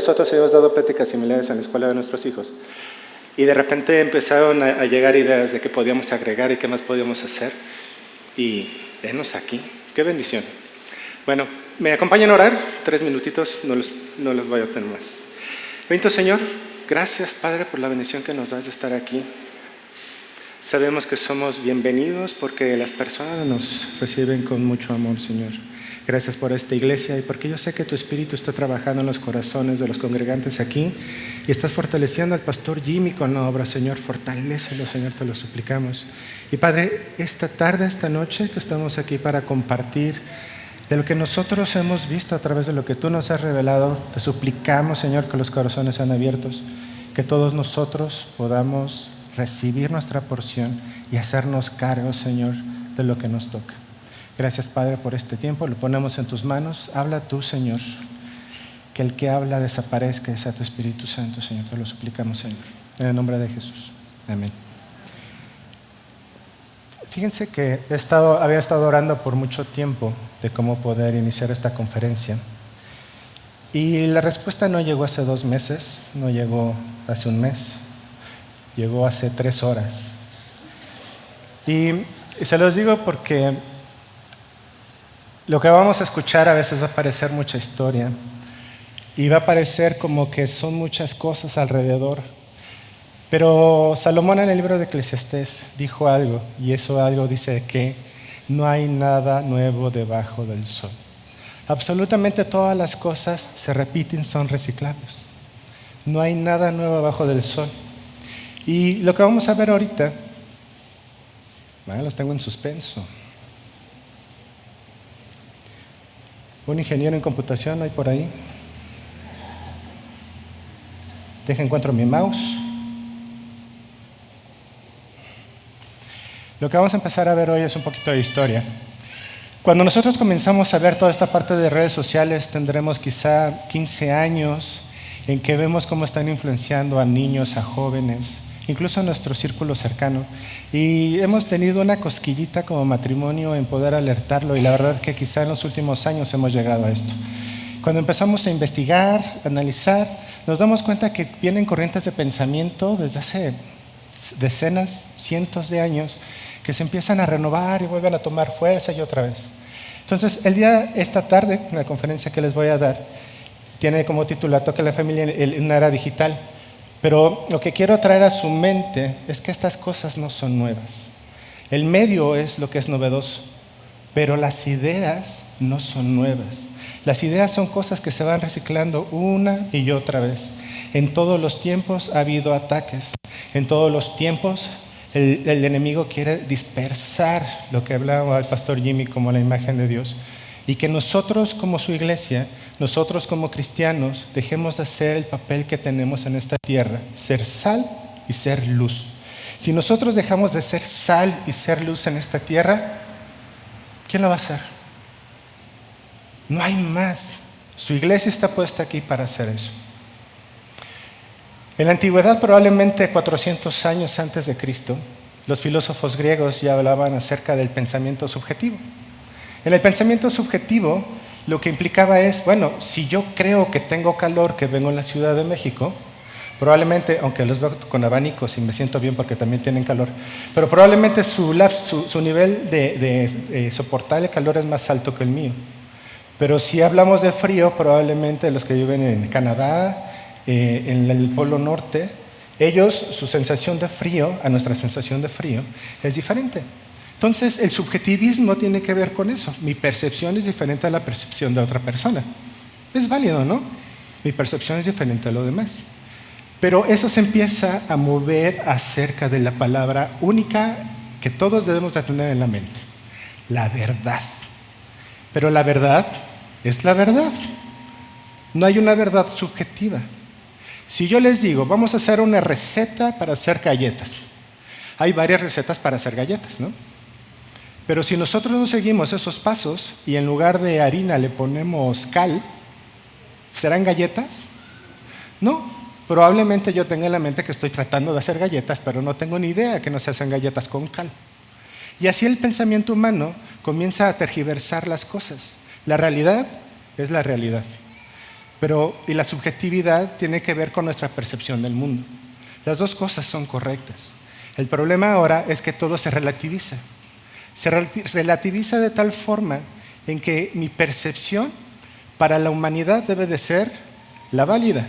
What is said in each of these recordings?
nosotros habíamos dado pláticas similares en la escuela de nuestros hijos. Y de repente empezaron a llegar ideas de qué podíamos agregar y qué más podíamos hacer. Y venos aquí. ¡Qué bendición! Bueno, ¿me acompañan a orar? 3 minutitos, no los voy a tener más. Bendito Señor, gracias Padre por la bendición que nos das de estar aquí. Sabemos que somos bienvenidos porque las personas nos reciben con mucho amor, Señor. Gracias por esta iglesia y porque yo sé que tu Espíritu está trabajando en los corazones de los congregantes aquí y estás fortaleciendo al pastor Jimmy con la obra, Señor. Fortalécelo, Señor, te lo suplicamos. Y Padre, esta tarde, esta noche que estamos aquí para compartir de lo que nosotros hemos visto a través de lo que tú nos has revelado, te suplicamos, Señor, que los corazones sean abiertos, que todos nosotros podamos recibir nuestra porción y hacernos cargo, Señor, de lo que nos toca. Gracias, Padre, por este tiempo. Lo ponemos en tus manos. Habla tú, Señor. Que el que habla desaparezca y sea tu Espíritu Santo, Señor. Te lo suplicamos, Señor. En el nombre de Jesús. Amén. Fíjense que había estado orando por mucho tiempo de cómo poder iniciar esta conferencia. Y la respuesta no llegó hace 2 meses, no llegó hace 1 mes. Llegó hace 3 horas. Y se los digo porque lo que vamos a escuchar a veces va a parecer mucha historia y va a parecer como que son muchas cosas alrededor. Pero Salomón en el libro de Eclesiastés dijo algo, y eso algo dice que no hay nada nuevo debajo del sol. Absolutamente todas las cosas se repiten, son reciclables. No hay nada nuevo debajo del sol. Y lo que vamos a ver ahorita, los tengo en suspenso. Un ingeniero en computación hay por ahí. Encuentro mi mouse. Lo que vamos a empezar a ver hoy es un poquito de historia. Cuando nosotros comenzamos a ver toda esta parte de redes sociales, tendremos quizá 15 años en que vemos cómo están influenciando a niños, a jóvenes, incluso a nuestro círculo cercano. Y hemos tenido una cosquillita como matrimonio en poder alertarlo, y la verdad que quizá en los últimos años hemos llegado a esto. Cuando empezamos a investigar, a analizar, nos damos cuenta que vienen corrientes de pensamiento desde hace decenas, cientos de años, que se empiezan a renovar y vuelven a tomar fuerza y otra vez. Entonces, esta tarde, en la conferencia que les voy a dar, tiene como título Toca la familia en una era digital. Pero lo que quiero traer a su mente es que estas cosas no son nuevas. El medio es lo que es novedoso, pero las ideas no son nuevas. Las ideas son cosas que se van reciclando una y otra vez. En todos los tiempos ha habido ataques. En todos los tiempos el enemigo quiere dispersar lo que hablaba el pastor Jimmy como la imagen de Dios. Y que nosotros como su iglesia, nosotros como cristianos, dejemos de hacer el papel que tenemos en esta tierra, ser sal y ser luz. Si nosotros dejamos de ser sal y ser luz en esta tierra, ¿quién lo va a hacer? No hay más. Su iglesia está puesta aquí para hacer eso. En la antigüedad, probablemente 400 años antes de Cristo, los filósofos griegos ya hablaban acerca del pensamiento subjetivo. En el pensamiento subjetivo, lo que implicaba es, bueno, si yo creo que tengo calor, que vengo en la Ciudad de México, probablemente, aunque los veo con abanicos y me siento bien porque también tienen calor, pero probablemente su nivel de soportar el calor es más alto que el mío. Pero si hablamos de frío, probablemente los que viven en Canadá, en el Polo Norte, su sensación de frío, a nuestra sensación de frío, es diferente. Entonces, el subjetivismo tiene que ver con eso. Mi percepción es diferente a la percepción de otra persona. Es válido, ¿no? Mi percepción es diferente a lo demás. Pero eso se empieza a mover acerca de la palabra única que todos debemos de tener en la mente. La verdad. Pero la verdad es la verdad. No hay una verdad subjetiva. Si yo les digo, vamos a hacer una receta para hacer galletas. Hay varias recetas para hacer galletas, ¿no? Pero si nosotros no seguimos esos pasos y en lugar de harina le ponemos cal, ¿serán galletas? No, probablemente yo tenga en la mente que estoy tratando de hacer galletas, pero no tengo ni idea que no se hacen galletas con cal. Y así el pensamiento humano comienza a tergiversar las cosas. La realidad es la realidad. y la subjetividad tiene que ver con nuestra percepción del mundo. Las dos cosas son correctas. El problema ahora es que todo se relativiza. Se relativiza de tal forma en que mi percepción para la humanidad debe de ser la válida.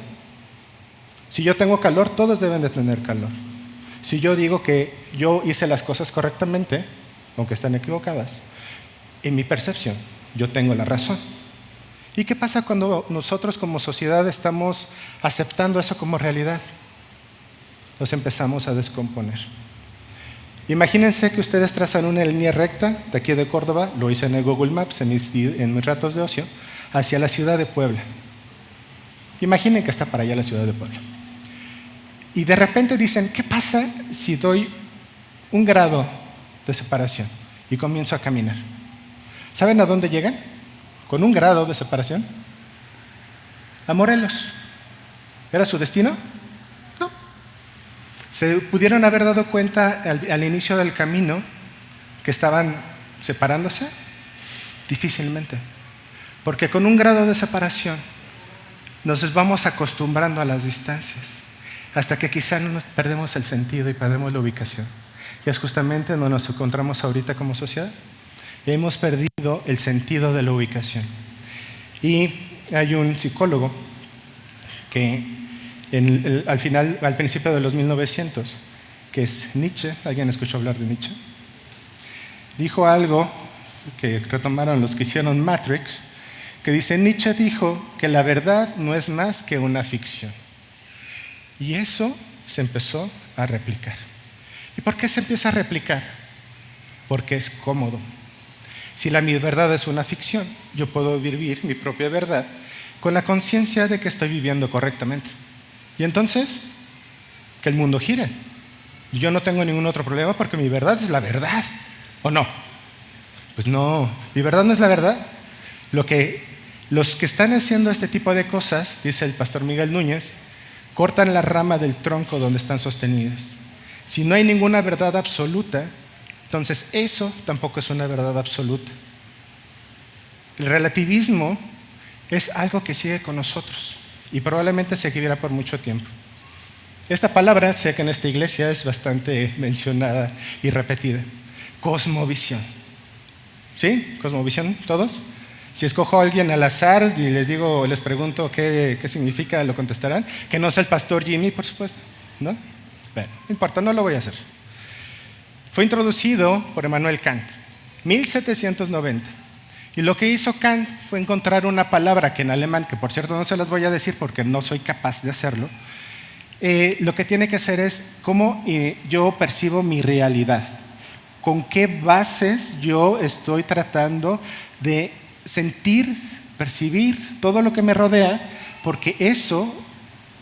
Si yo tengo calor, todos deben de tener calor. Si yo digo que yo hice las cosas correctamente, aunque están equivocadas, en mi percepción, yo tengo la razón. ¿Y qué pasa cuando nosotros como sociedad estamos aceptando eso como realidad? Nos empezamos a descomponer. Imagínense que ustedes trazan una línea recta de aquí de Córdoba, lo hice en el Google Maps en mis ratos de ocio, hacia la ciudad de Puebla. Imaginen que está para allá la ciudad de Puebla. Y de repente dicen, ¿qué pasa si doy 1 grado de separación y comienzo a caminar? ¿Saben a dónde llegan? Con 1 grado de separación. A Morelos. ¿Era su destino? No. ¿Se pudieron haber dado cuenta al inicio del camino que estaban separándose? Difícilmente. Porque con 1 grado de separación nos vamos acostumbrando a las distancias, hasta que quizá nos perdemos el sentido y perdemos la ubicación. Y es justamente donde nos encontramos ahorita como sociedad. Hemos perdido el sentido de la ubicación. Y hay un psicólogo que al principio de los 1900, que es Nietzsche, ¿alguien escuchó hablar de Nietzsche? Dijo algo que retomaron los que hicieron Matrix, que dice, Nietzsche dijo que la verdad no es más que una ficción. Y eso se empezó a replicar. ¿Y por qué se empieza a replicar? Porque es cómodo. Si mi verdad es una ficción, yo puedo vivir mi propia verdad con la conciencia de que estoy viviendo correctamente. Y entonces, que el mundo gire. Yo no tengo ningún otro problema porque mi verdad es la verdad. ¿O no? Pues no, mi verdad no es la verdad. Los que están haciendo este tipo de cosas, dice el pastor Miguel Núñez, cortan la rama del tronco donde están sostenidos. Si no hay ninguna verdad absoluta, entonces eso tampoco es una verdad absoluta. El relativismo es algo que sigue con nosotros y probablemente seguirá por mucho tiempo. Esta palabra, sé que en esta iglesia es bastante mencionada y repetida. Cosmovisión. ¿Sí? ¿Cosmovisión todos? Si escojo a alguien al azar y les pregunto qué significa, lo contestarán. Que no sea el pastor Jimmy, por supuesto, ¿no? Bueno, no importa, no lo voy a hacer. Fue introducido por Immanuel Kant, 1790. Y lo que hizo Kant fue encontrar una palabra que en alemán, que por cierto no se las voy a decir porque no soy capaz de hacerlo, lo que tiene que hacer es cómo yo percibo mi realidad. Con qué bases yo estoy tratando de sentir, percibir todo lo que me rodea, porque eso,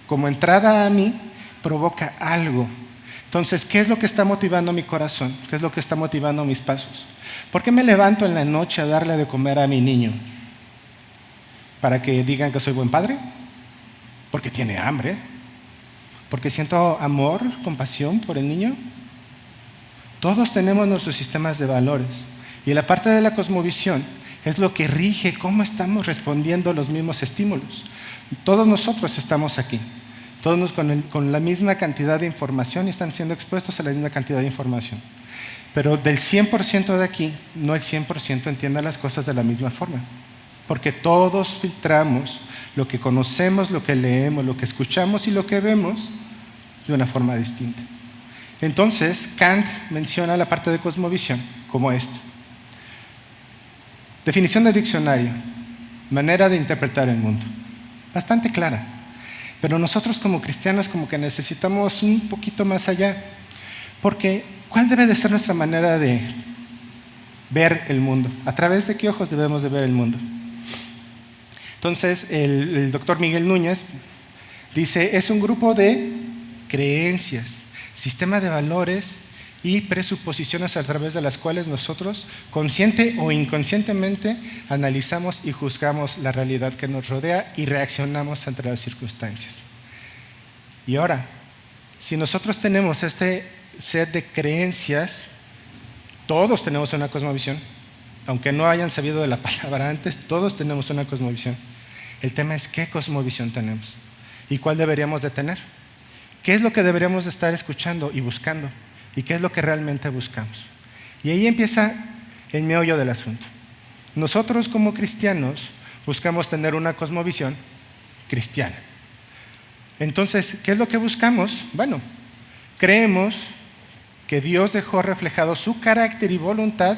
como entrada a mí, provoca algo. Entonces, ¿qué es lo que está motivando mi corazón? ¿Qué es lo que está motivando mis pasos? ¿Por qué me levanto en la noche a darle de comer a mi niño? ¿Para que digan que soy buen padre? Porque tiene hambre. ¿Porque siento amor, compasión por el niño? Todos tenemos nuestros sistemas de valores. Y la parte de la cosmovisión es lo que rige cómo estamos respondiendo a los mismos estímulos. Todos nosotros estamos aquí. Todos con la misma cantidad de información y están siendo expuestos a la misma cantidad de información. Pero del 100% de aquí, no el 100% entiende las cosas de la misma forma. Porque todos filtramos lo que conocemos, lo que leemos, lo que escuchamos y lo que vemos de una forma distinta. Entonces, Kant menciona la parte de cosmovisión como esto. Definición de diccionario, manera de interpretar el mundo. Bastante clara. Pero nosotros como cristianos como que necesitamos un poquito más allá. Porque, ¿cuál debe de ser nuestra manera de ver el mundo? ¿A través de qué ojos debemos de ver el mundo? Entonces, el doctor Miguel Núñez dice, es un grupo de creencias, sistema de valores y presuposiciones a través de las cuales nosotros, consciente o inconscientemente, analizamos y juzgamos la realidad que nos rodea y reaccionamos ante las circunstancias. Y ahora, si nosotros tenemos este set de creencias, todos tenemos una cosmovisión, aunque no hayan sabido de la palabra antes, todos tenemos una cosmovisión. El tema es qué cosmovisión tenemos y cuál deberíamos de tener. ¿Qué es lo que deberíamos de estar escuchando y buscando? ¿Y qué es lo que realmente buscamos? Y ahí empieza el meollo del asunto. Nosotros como cristianos buscamos tener una cosmovisión cristiana. Entonces, ¿qué es lo que buscamos? Bueno, creemos que Dios dejó reflejado su carácter y voluntad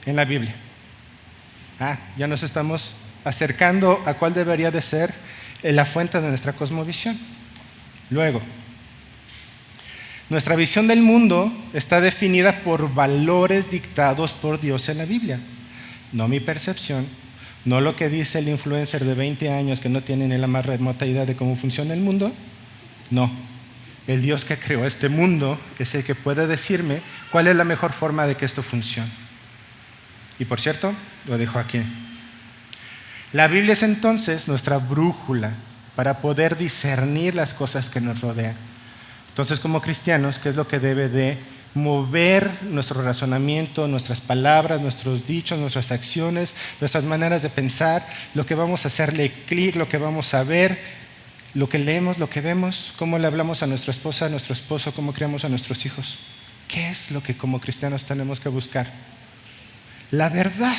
en la Biblia. Ya nos estamos acercando a cuál debería de ser la fuente de nuestra cosmovisión. Luego, nuestra visión del mundo está definida por valores dictados por Dios en la Biblia. No mi percepción, no lo que dice el influencer de 20 años que no tiene ni la más remota idea de cómo funciona el mundo. No, el Dios que creó este mundo es el que puede decirme cuál es la mejor forma de que esto funcione. Y por cierto, lo dejo aquí. La Biblia es entonces nuestra brújula para poder discernir las cosas que nos rodean. Entonces, como cristianos, ¿qué es lo que debe de mover nuestro razonamiento, nuestras palabras, nuestros dichos, nuestras acciones, nuestras maneras de pensar, lo que vamos a hacerle clic, lo que vamos a ver, lo que leemos, lo que vemos, cómo le hablamos a nuestra esposa, a nuestro esposo, cómo criamos a nuestros hijos? ¿Qué es lo que como cristianos tenemos que buscar? La verdad.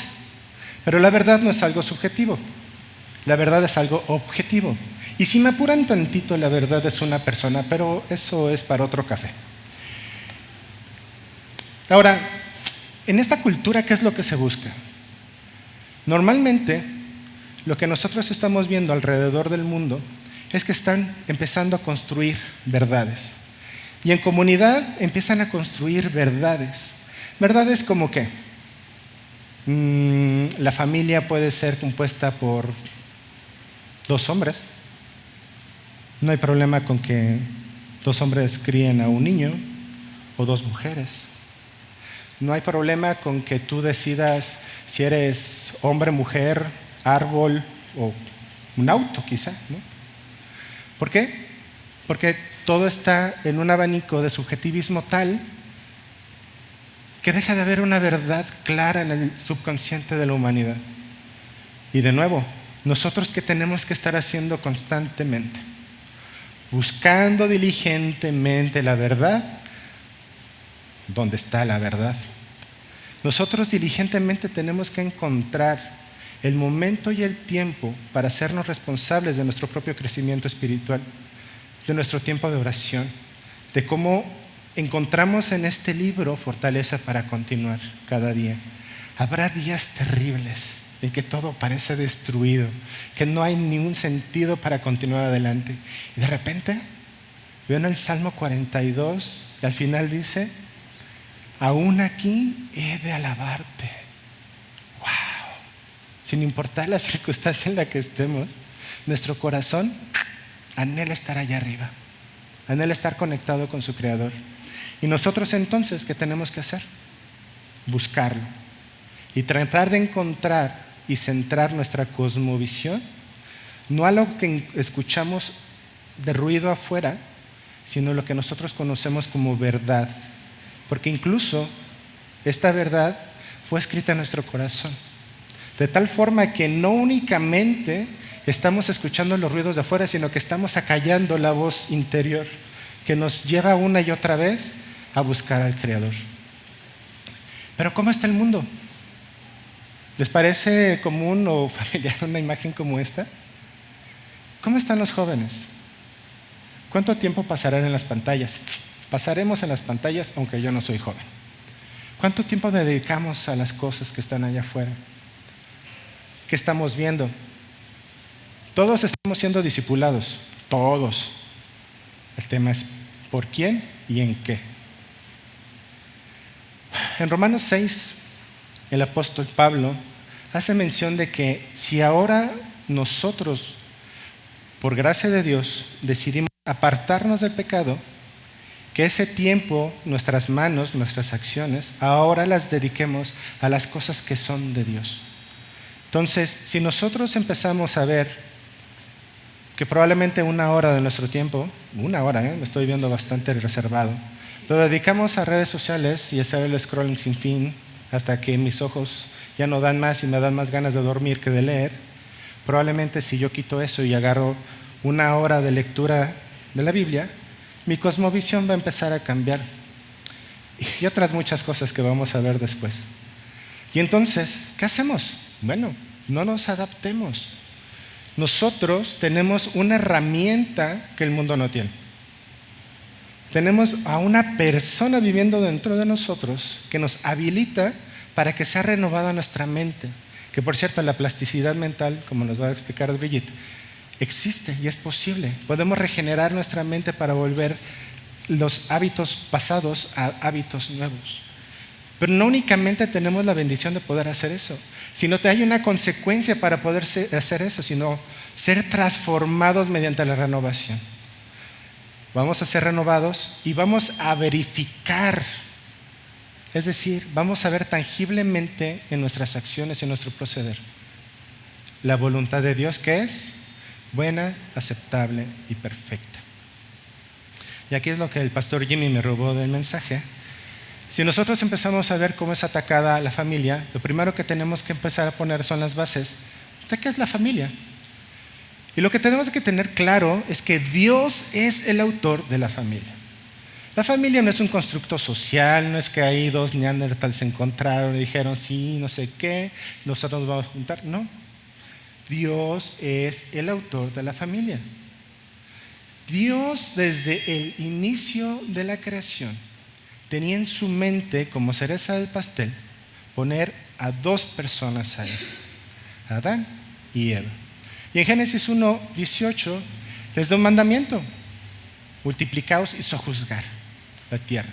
Pero la verdad no es algo subjetivo. La verdad es algo objetivo. Y si me apuran tantito, la verdad es una persona, pero eso es para otro café. Ahora, en esta cultura, ¿qué es lo que se busca? Normalmente, lo que nosotros estamos viendo alrededor del mundo es que están empezando a construir verdades. Y en comunidad empiezan a construir verdades. ¿Verdades como qué? La familia puede ser compuesta por 2 hombres. No hay problema con que 2 hombres críen a un niño o 2 mujeres. No hay problema con que tú decidas si eres hombre, mujer, árbol o un auto quizá, ¿no? ¿Por qué? Porque todo está en un abanico de subjetivismo tal que deja de haber una verdad clara en el subconsciente de la humanidad. Y de nuevo, nosotros ¿qué tenemos que estar haciendo constantemente? Buscando diligentemente la verdad. ¿Dónde está la verdad? Nosotros diligentemente tenemos que encontrar el momento y el tiempo para hacernos responsables de nuestro propio crecimiento espiritual, de nuestro tiempo de oración, de cómo encontramos en este libro fortaleza para continuar cada día. Habrá días terribles en que todo parece destruido, que no hay ningún sentido para continuar adelante. Y de repente veo en el Salmo 42 y al final dice: aún aquí he de alabarte. ¡Wow! Sin importar la circunstancia en la que estemos, nuestro corazón anhela estar allá arriba, anhela estar conectado con su Creador. Y nosotros entonces, ¿qué tenemos que hacer? Buscarlo y tratar de encontrar y centrar nuestra cosmovisión no a lo que escuchamos de ruido afuera, sino lo que nosotros conocemos como verdad. Porque incluso esta verdad fue escrita en nuestro corazón. De tal forma que no únicamente estamos escuchando los ruidos de afuera, sino que estamos acallando la voz interior que nos lleva una y otra vez a buscar al Creador. Pero ¿cómo está el mundo? ¿Les parece común o familiar una imagen como esta? ¿Cómo están los jóvenes? ¿Cuánto tiempo pasarán en las pantallas? Pasaremos en las pantallas, aunque yo no soy joven. ¿Cuánto tiempo dedicamos a las cosas que están allá afuera? ¿Qué estamos viendo? Todos estamos siendo discipulados, todos. El tema es ¿por quién y en qué? En Romanos 6, el apóstol Pablo hace mención de que si ahora nosotros, por gracia de Dios, decidimos apartarnos del pecado, que ese tiempo, nuestras manos, nuestras acciones, ahora las dediquemos a las cosas que son de Dios. Entonces, si nosotros empezamos a ver que probablemente 1 hora de nuestro tiempo, 1 hora, me estoy viendo bastante reservado, lo dedicamos a redes sociales y a hacer el scrolling sin fin hasta que mis ojos ya no dan más y me dan más ganas de dormir que de leer, Probablemente si yo quito eso y agarro una hora de lectura de la Biblia, mi cosmovisión va a empezar a cambiar. Y otras muchas cosas que vamos a ver después. Y entonces, ¿qué hacemos? Bueno, no nos adaptemos. Nosotros tenemos una herramienta que el mundo no tiene. Tenemos a una persona viviendo dentro de nosotros que nos habilita para que sea renovada nuestra mente. Que por cierto, la plasticidad mental, como nos va a explicar Brigitte, existe y es posible. Podemos regenerar nuestra mente para volver los hábitos pasados a hábitos nuevos. Pero no únicamente tenemos la bendición de poder hacer eso, sino que hay una consecuencia para poder hacer eso, sino ser transformados mediante la renovación. Vamos a ser renovados y vamos a verificar, es decir, vamos a ver tangiblemente en nuestras acciones y en nuestro proceder la voluntad de Dios, que es buena, aceptable y perfecta. Y aquí es lo que el pastor Jimmy me robó del mensaje. Si nosotros empezamos a ver cómo es atacada la familia, lo primero que tenemos que empezar a poner son las bases de qué es la familia. Y lo que tenemos que tener claro es que Dios es el autor de la familia. La familia no es un constructo social, no es que ahí dos neandertales se encontraron y dijeron, sí, no sé qué, nosotros nos vamos a juntar. No, Dios es el autor de la familia. Dios desde el inicio de la creación tenía en su mente, como cereza del pastel, poner a dos personas ahí, Adán y Eva. Y en Génesis 1:18 les da un mandamiento: multiplicaos y sojuzgar la tierra.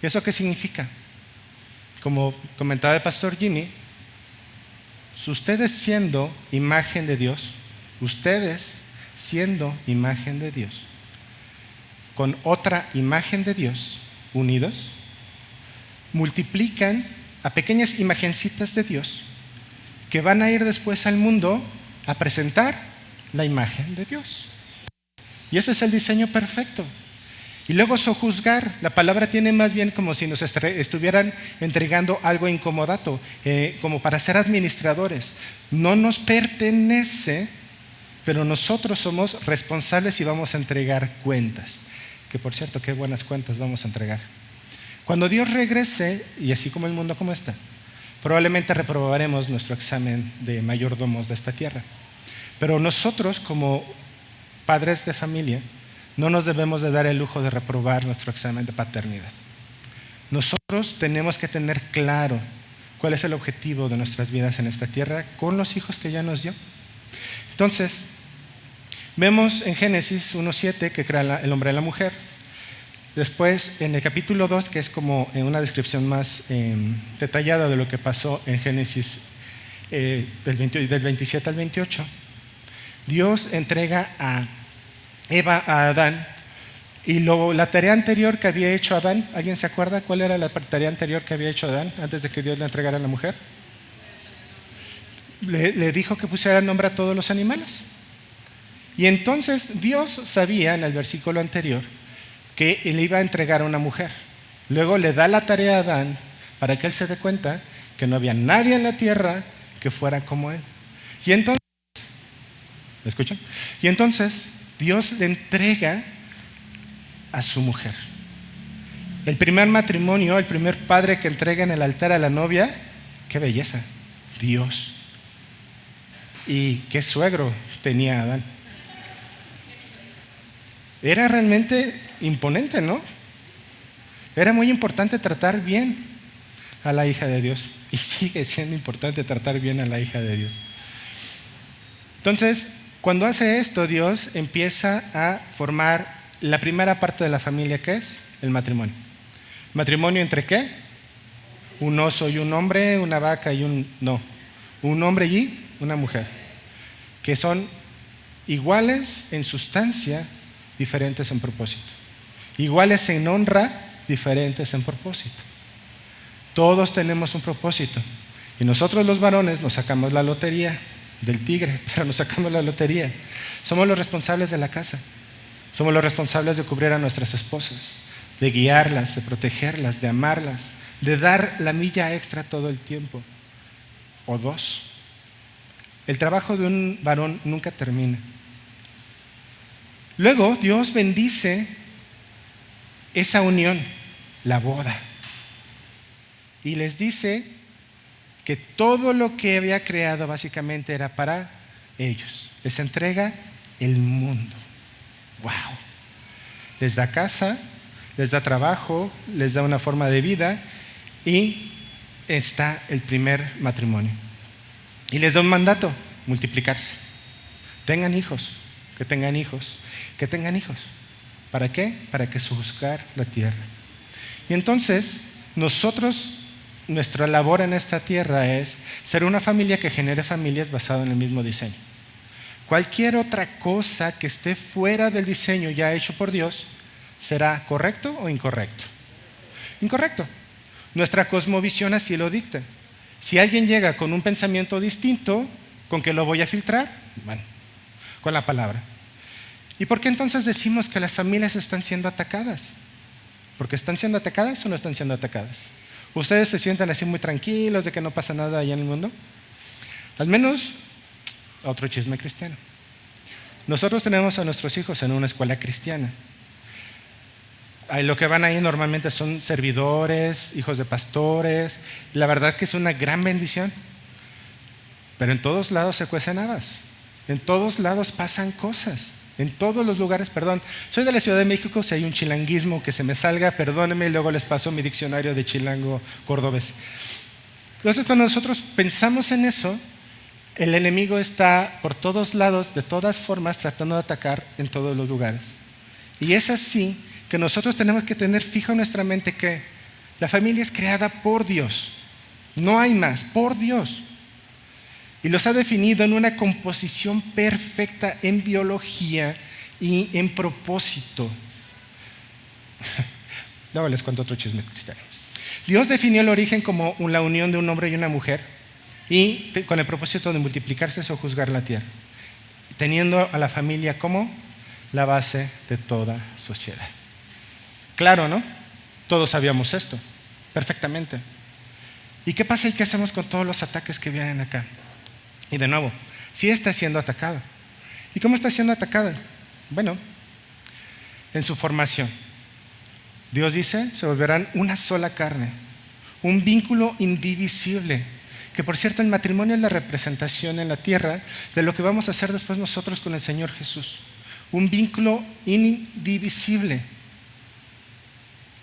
¿Y eso qué significa? Como comentaba el pastor Jimmy, ustedes siendo imagen de Dios, con otra imagen de Dios, unidos, multiplican a pequeñas imagencitas de Dios que van a ir después al mundo a presentar la imagen de Dios. Y ese es el diseño perfecto. Y luego sojuzgar, la palabra tiene más bien como si nos estuvieran entregando algo incomodato, como para ser administradores. No nos pertenece, pero nosotros somos responsables y vamos a entregar cuentas. Que por cierto, qué buenas cuentas vamos a entregar. Cuando Dios regrese, y así como el mundo como está, probablemente reprobaremos nuestro examen de mayordomos de esta tierra. Pero nosotros, como padres de familia, no nos debemos de dar el lujo de reprobar nuestro examen de paternidad. Nosotros tenemos que tener claro cuál es el objetivo de nuestras vidas en esta tierra con los hijos que ya nos dio. Entonces, vemos en Génesis 1:7 que crea el hombre y la mujer. Después, en el capítulo 2, que es como una descripción más detallada de lo que pasó en Génesis del 27 al 28, Dios entrega a Eva a Adán, y la tarea anterior que había hecho Adán, ¿alguien se acuerda cuál era la tarea anterior que había hecho Adán antes de que Dios le entregara a la mujer? Le dijo que pusiera nombre a todos los animales. Y entonces Dios sabía en el versículo anterior que le iba a entregar a una mujer. Luego le da la tarea a Adán para que él se dé cuenta que no había nadie en la tierra que fuera como él. Y entonces, ¿me escuchan? Y entonces Dios le entrega a su mujer. El primer matrimonio, el primer padre que entrega en el altar a la novia, qué belleza, Dios. Y qué suegro tenía Adán. Era realmente imponente, ¿no? Era muy importante tratar bien a la hija de Dios. Y sigue siendo importante tratar bien a la hija de Dios. Entonces, cuando hace esto, Dios empieza a formar la primera parte de la familia, que es el matrimonio. ¿Matrimonio entre qué? Un oso y un hombre, una vaca y un hombre y una mujer, que son iguales en sustancia, diferentes en propósito. Iguales en honra, diferentes en propósito. Todos tenemos un propósito. Y nosotros los varones nos sacamos la lotería del tigre, pero nos sacamos la lotería. Somos los responsables de la casa. Somos los responsables de cubrir a nuestras esposas, de guiarlas, de protegerlas, de amarlas, de dar la milla extra todo el tiempo. O dos. El trabajo de un varón nunca termina. Luego Dios bendice esa unión, la boda, y les dice que todo lo que había creado básicamente era para ellos. Les entrega el mundo. ¡Wow! Les da casa, les da trabajo, les da una forma de vida y está el primer matrimonio. Y les da un mandato: multiplicarse. Tengan hijos, que tengan hijos, que tengan hijos. ¿Para qué? Para que sojuzgar la tierra. Y entonces, nuestra labor en esta tierra es ser una familia que genere familias basadas en el mismo diseño. Cualquier otra cosa que esté fuera del diseño ya hecho por Dios, ¿será correcto o incorrecto? Incorrecto. Nuestra cosmovisión así lo dicta. Si alguien llega con un pensamiento distinto, ¿con qué lo voy a filtrar? Bueno, con la palabra. ¿Y por qué entonces decimos que las familias están siendo atacadas? ¿Porque están siendo atacadas o no están siendo atacadas? ¿Ustedes se sienten así muy tranquilos de que no pasa nada allá en el mundo? Al menos, otro chisme cristiano. Nosotros tenemos a nuestros hijos en una escuela cristiana. Lo que van ahí normalmente son servidores, hijos de pastores. La verdad que es una gran bendición. Pero en todos lados se cuecen habas. En todos lados pasan cosas. En todos los lugares, perdón. Soy de la Ciudad de México, si hay un chilanguismo que se me salga, perdónenme, y luego les paso mi diccionario de chilango cordobés. Entonces, cuando nosotros pensamos en eso, el enemigo está por todos lados, de todas formas, tratando de atacar en todos los lugares. Y es así que nosotros tenemos que tener fijo en nuestra mente que la familia es creada por Dios. No hay más, por Dios. Y los ha definido en una composición perfecta en biología y en propósito. Luego les cuento otro chisme cristiano. Dios definió el origen como la unión de un hombre y una mujer, y con el propósito de multiplicarse o juzgar la tierra, teniendo a la familia como la base de toda sociedad. Claro, ¿no? Todos sabíamos esto perfectamente. ¿Y qué pasa y qué hacemos con todos los ataques que vienen acá? Y de nuevo, sí está siendo atacada. ¿Y cómo está siendo atacada? Bueno, en su formación. Dios dice, se volverán una sola carne, un vínculo indivisible, que por cierto el matrimonio es la representación en la tierra de lo que vamos a hacer después nosotros con el Señor Jesús. Un vínculo indivisible.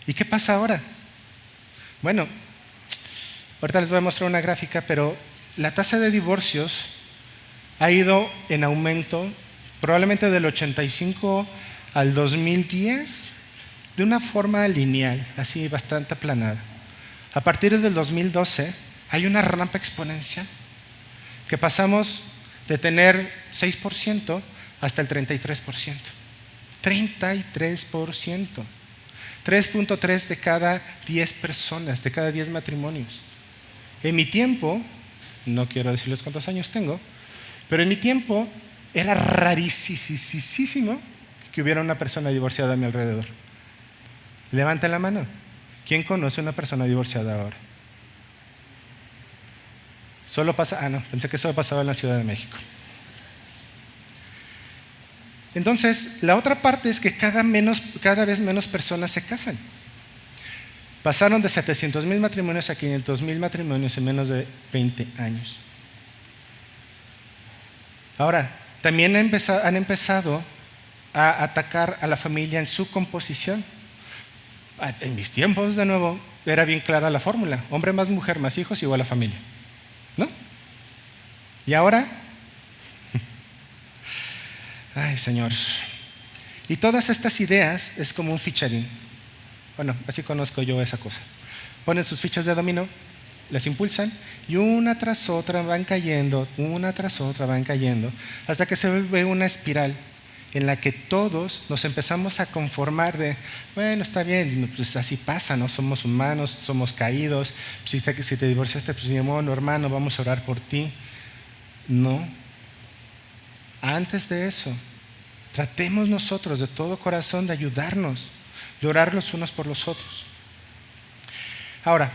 ¿Y qué pasa ahora? Bueno, ahorita les voy a mostrar una gráfica, pero la tasa de divorcios ha ido en aumento, probablemente del 85 al 2010, de una forma lineal, así bastante aplanada. A partir del 2012 hay una rampa exponencial, que pasamos de tener 6% hasta el 33%. 33%. 3.3 de cada 10 personas, de cada 10 matrimonios. En mi tiempo, no quiero decirles cuántos años tengo, pero en mi tiempo era rarísimo que hubiera una persona divorciada a mi alrededor. Levanten la mano. ¿Quién conoce una persona divorciada ahora? Solo pasa, pensé que solo pasaba en la Ciudad de México. Entonces, la otra parte es que cada vez menos personas se casan. Pasaron de 700,000 matrimonios a 500,000 matrimonios en menos de 20 años. Ahora, también han empezado a atacar a la familia en su composición. En mis tiempos, de nuevo, era bien clara la fórmula: hombre más mujer más hijos igual a familia, ¿no? Y ahora, ay, Señor. Y todas estas ideas es como un ficharín. Bueno, así conozco yo esa cosa. Ponen sus fichas de dominó, las impulsan y una tras otra van cayendo, hasta que se ve una espiral en la que todos nos empezamos a conformar de, bueno, está bien, pues así pasa, ¿no? Somos humanos, somos caídos. Si te divorciaste, pues ni modo, hermano, vamos a orar por ti. No. Antes de eso, tratemos nosotros de todo corazón de ayudarnos, de orar los unos por los otros. Ahora,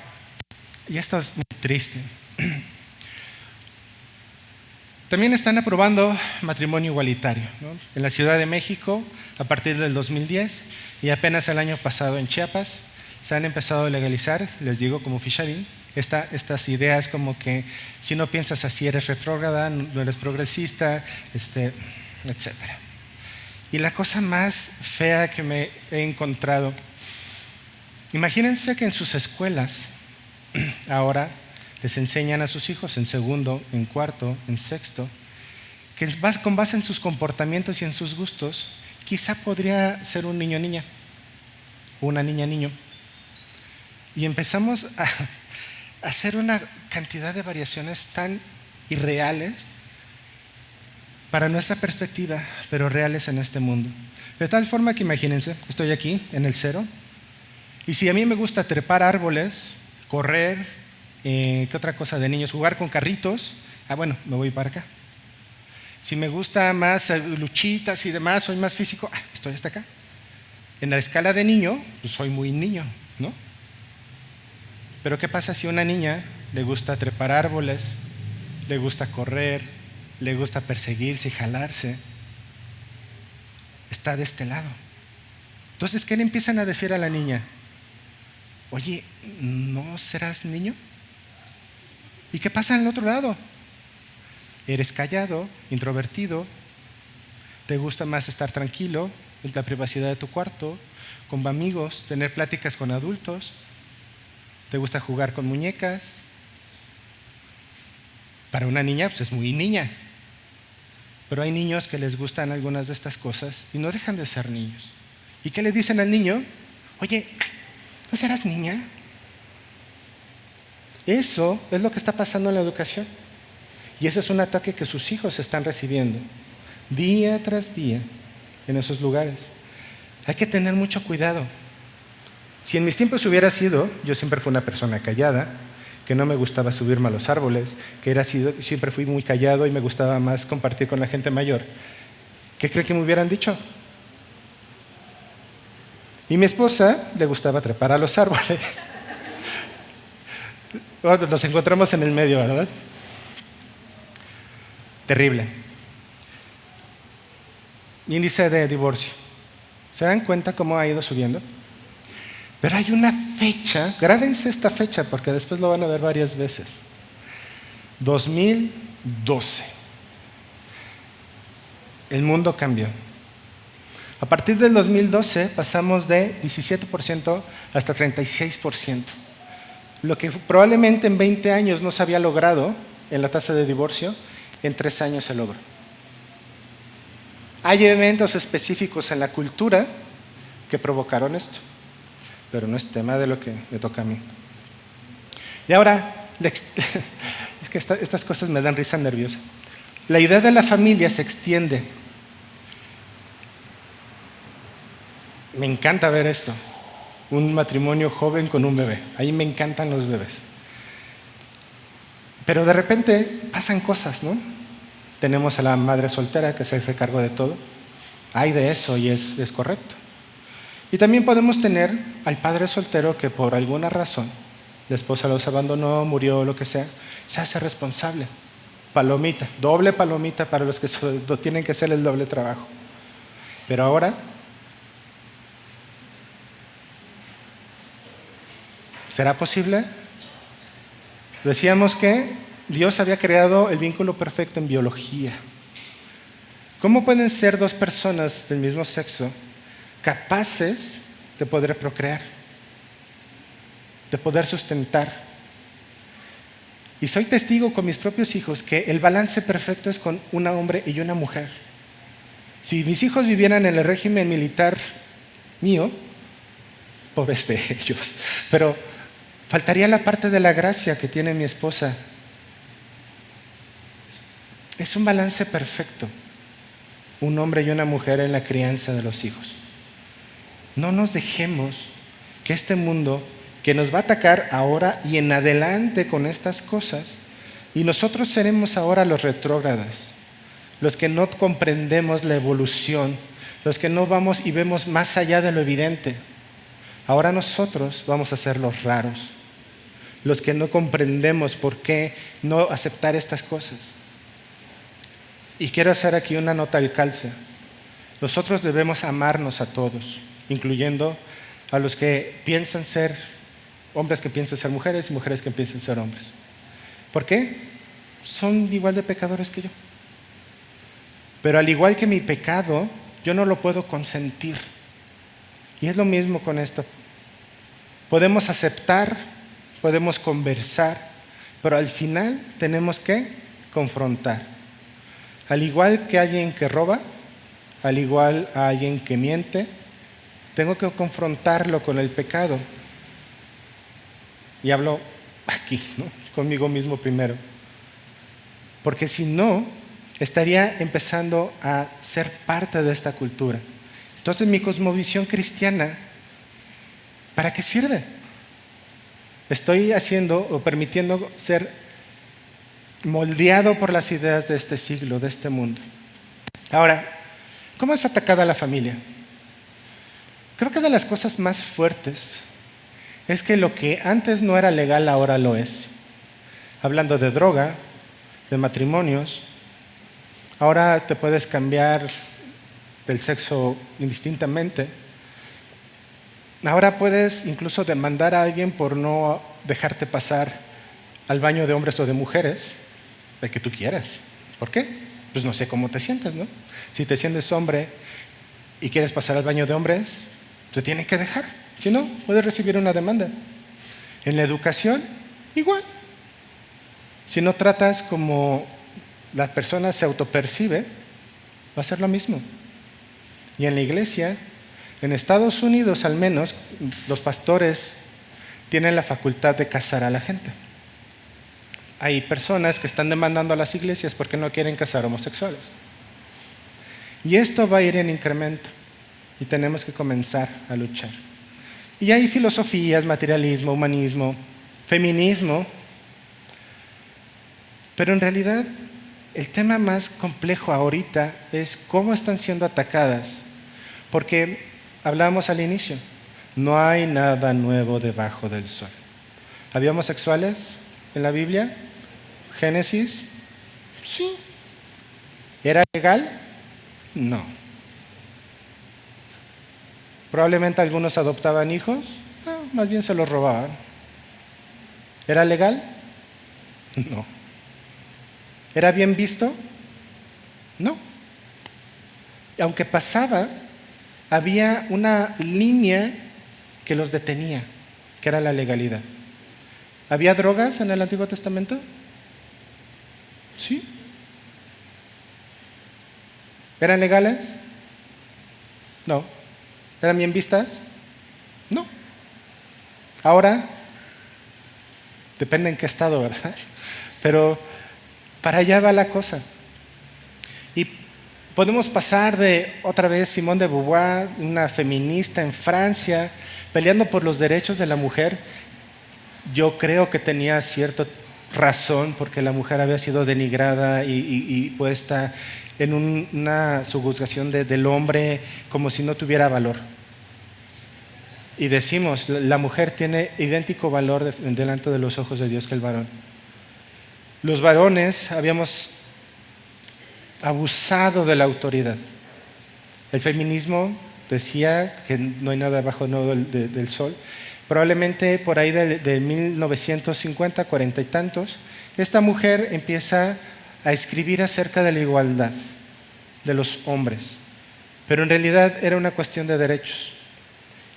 y esto es muy triste, También están aprobando matrimonio igualitario, ¿no? En la Ciudad de México, a partir del 2010, y apenas el año pasado en Chiapas, se han empezado a legalizar, les digo como fichadín, estas ideas como que si no piensas así eres retrógrada, no eres progresista, etc. Y la cosa más fea que me he encontrado, imagínense que en sus escuelas ahora les enseñan a sus hijos en segundo, en cuarto, en sexto, que con base en sus comportamientos y en sus gustos, quizá podría ser un niño niña o una niña niño. Y empezamos a hacer una cantidad de variaciones tan irreales para nuestra perspectiva, pero reales en este mundo. De tal forma que imagínense, estoy aquí en el 0, y si a mí me gusta trepar árboles, correr, ¿qué otra cosa de niños? Jugar con carritos, bueno, me voy para acá. Si me gusta más luchitas y demás, soy más físico, estoy hasta acá. En la escala de niño, pues soy muy niño, ¿no? Pero ¿qué pasa si a una niña le gusta trepar árboles, le gusta correr, le gusta perseguirse y jalarse? Está de este lado. Entonces, ¿qué le empiezan a decir a la niña? Oye, ¿no serás niño? ¿Y qué pasa en el otro lado? Eres callado, introvertido, te gusta más estar tranquilo en la privacidad de tu cuarto, con amigos, tener pláticas con adultos, te gusta jugar con muñecas. Para una niña, pues es muy niña. Pero hay niños que les gustan algunas de estas cosas y no dejan de ser niños. ¿Y qué le dicen al niño? Oye, ¿no serás niña? Eso es lo que está pasando en la educación. Y ese es un ataque que sus hijos están recibiendo día tras día en esos lugares. Hay que tener mucho cuidado. Si en mis tiempos hubiera sido, yo siempre fui una persona callada, que no me gustaba subirme a los árboles, siempre fui muy callado y me gustaba más compartir con la gente mayor, ¿qué creen que me hubieran dicho? Y mi esposa le gustaba trepar a los árboles. Bueno, nos encontramos en el medio, ¿verdad? Terrible. Índice de divorcio. ¿Se dan cuenta cómo ha ido subiendo? Pero hay una fecha, grábense esta fecha porque después lo van a ver varias veces. 2012. El mundo cambió. A partir del 2012 pasamos de 17% hasta 36%. Lo que probablemente en 20 años no se había logrado en la tasa de divorcio, en 3 años se logró. Hay eventos específicos en la cultura que provocaron esto, pero no es tema de lo que me toca a mí. Y ahora, es que estas cosas me dan risa nerviosa. La idea de la familia se extiende. Me encanta ver esto. Un matrimonio joven con un bebé. Ahí me encantan los bebés. Pero de repente pasan cosas, ¿no? Tenemos a la madre soltera que se hace cargo de todo. Hay de eso y es correcto. Y también podemos tener al padre soltero que por alguna razón, la esposa los abandonó, murió, lo que sea, se hace responsable. Palomita, doble palomita para los que tienen que hacer el doble trabajo. Pero ahora, ¿será posible? Decíamos que Dios había creado el vínculo perfecto en biología. ¿Cómo pueden ser dos personas del mismo sexo capaces de poder procrear, de poder sustentar? Y soy testigo con mis propios hijos que el balance perfecto es con un hombre y una mujer. Si mis hijos vivieran en el régimen militar mío, pobres de ellos, pero faltaría la parte de la gracia que tiene mi esposa. Es un balance perfecto, un hombre y una mujer en la crianza de los hijos. No nos dejemos que este mundo, que nos va a atacar ahora y en adelante con estas cosas, y nosotros seremos ahora los retrógradas, los que no comprendemos la evolución, los que no vamos y vemos más allá de lo evidente. Ahora nosotros vamos a ser los raros, los que no comprendemos por qué no aceptar estas cosas. Y quiero hacer aquí una nota al calce. Nosotros debemos amarnos a todos, incluyendo a los que piensan ser hombres que piensan ser mujeres y mujeres que piensan ser hombres. ¿Por qué? Son igual de pecadores que yo. Pero al igual que mi pecado, yo no lo puedo consentir. Y es lo mismo con esto. Podemos aceptar, podemos conversar, pero al final tenemos que confrontar. Al igual que alguien que roba, al igual a alguien que miente, tengo que confrontarlo con el pecado. Y hablo aquí, ¿no? Conmigo mismo primero. Porque si no, estaría empezando a ser parte de esta cultura. Entonces mi cosmovisión cristiana, ¿para qué sirve? Estoy haciendo o permitiendo ser moldeado por las ideas de este siglo, de este mundo. Ahora, ¿cómo es atacada la familia? Creo que de las cosas más fuertes es que lo que antes no era legal ahora lo es. Hablando de droga, de matrimonios, ahora te puedes cambiar del sexo indistintamente. Ahora puedes incluso demandar a alguien por no dejarte pasar al baño de hombres o de mujeres, el que tú quieras. ¿Por qué? Pues no sé cómo te sientes, ¿no? Si te sientes hombre y quieres pasar al baño de hombres, te tienen que dejar. Si no, puedes recibir una demanda. En la educación, igual. Si no tratas como la persona se autopercibe, va a ser lo mismo. Y en la iglesia, en Estados Unidos al menos, los pastores tienen la facultad de casar a la gente. Hay personas que están demandando a las iglesias porque no quieren casar homosexuales. Y esto va a ir en incremento y tenemos que comenzar a luchar. Y hay filosofías, materialismo, humanismo, feminismo, pero en realidad el tema más complejo ahorita es cómo están siendo atacadas, porque hablábamos al inicio, no hay nada nuevo debajo del sol. ¿Había homosexuales en la Biblia? ¿Génesis? Sí. ¿Era legal? No. Probablemente algunos adoptaban hijos, no, más bien se los robaban. ¿Era legal? No. ¿Era bien visto? No. Y aunque pasaba, había una línea que los detenía, que era la legalidad. ¿Había drogas en el Antiguo Testamento? Sí. ¿Eran legales? No. ¿Eran bien vistas? No. Ahora, depende en qué estado, ¿verdad? Pero para allá va la cosa. Y podemos pasar de otra vez Simone de Beauvoir, una feminista en Francia, peleando por los derechos de la mujer. Yo creo que tenía cierta razón porque la mujer había sido denigrada y puesta en una subjugation del hombre como si no tuviera valor. Y decimos, la mujer tiene idéntico valor delante de los ojos de Dios que el varón. Los varones habíamos abusado de la autoridad. El feminismo decía que no hay nada bajo del sol. Probablemente por ahí de 1950, 40 y tantos, esta mujer empieza a escribir acerca de la igualdad de los hombres. Pero en realidad era una cuestión de derechos.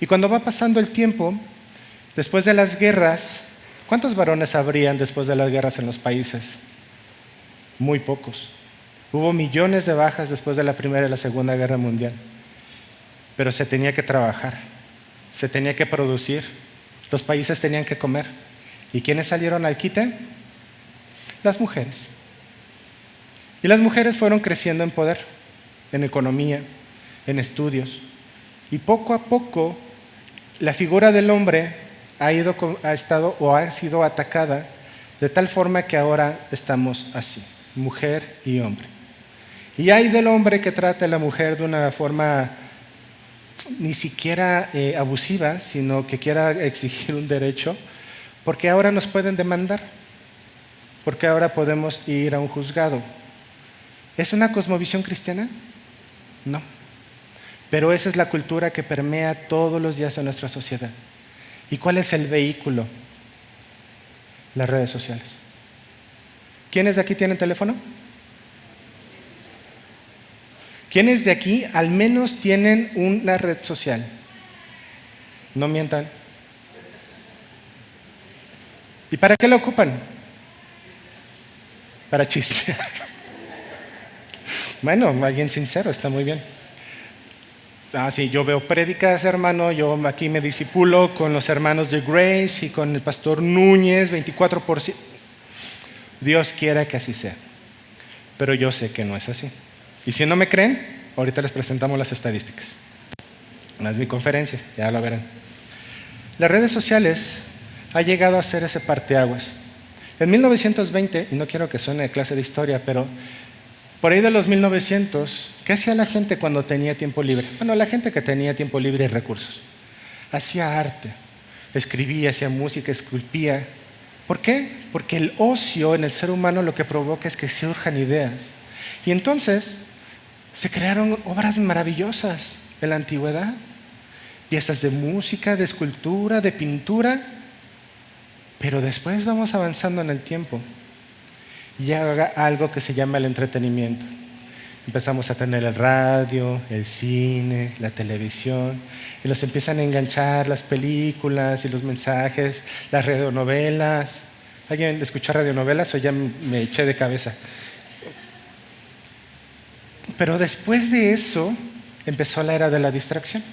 Y cuando va pasando el tiempo, después de las guerras, ¿cuántos varones habrían después de las guerras en los países? Muy pocos. Hubo millones de bajas después de la Primera y la Segunda Guerra Mundial. Pero se tenía que trabajar, se tenía que producir, los países tenían que comer. ¿Y quiénes salieron al quite? Las mujeres. Y las mujeres fueron creciendo en poder, en economía, en estudios. Y poco a poco, la figura del hombre ha sido atacada de tal forma que ahora estamos así, mujer y hombre. Y hay del hombre que trata a la mujer de una forma ni siquiera abusiva, sino que quiera exigir un derecho, porque ahora nos pueden demandar, porque ahora podemos ir a un juzgado. ¿Es una cosmovisión cristiana? No. Pero esa es la cultura que permea todos los días en nuestra sociedad. ¿Y cuál es el vehículo? Las redes sociales. ¿Quiénes de aquí tienen teléfono? ¿Quiénes de aquí al menos tienen una red social? No mientan. ¿Y para qué la ocupan? Para chismear. Bueno, alguien sincero, está muy bien. Sí, yo veo prédicas, hermano, yo aquí me disipulo con los hermanos de Grace y con el pastor Núñez, 24%. Dios quiera que así sea, pero yo sé que no es así. Y si no me creen, ahorita les presentamos las estadísticas. No es mi conferencia, ya lo verán. Las redes sociales han llegado a ser ese parteaguas. En 1920, y no quiero que suene de clase de historia, pero por ahí de los 1900, ¿qué hacía la gente cuando tenía tiempo libre? Bueno, la gente que tenía tiempo libre y recursos. Hacía arte, escribía, hacía música, esculpía. ¿Por qué? Porque el ocio en el ser humano lo que provoca es que surjan ideas. Y entonces se crearon obras maravillosas en la antigüedad. Piezas de música, de escultura, de pintura. Pero después vamos avanzando en el tiempo. Y haga algo que se llama el entretenimiento. Empezamos a tener el radio, el cine, la televisión, y nos empiezan a enganchar las películas y los mensajes, las radionovelas. ¿Alguien escuchó radionovelas o ya me eché de cabeza? Pero después de eso empezó la era de la distracción.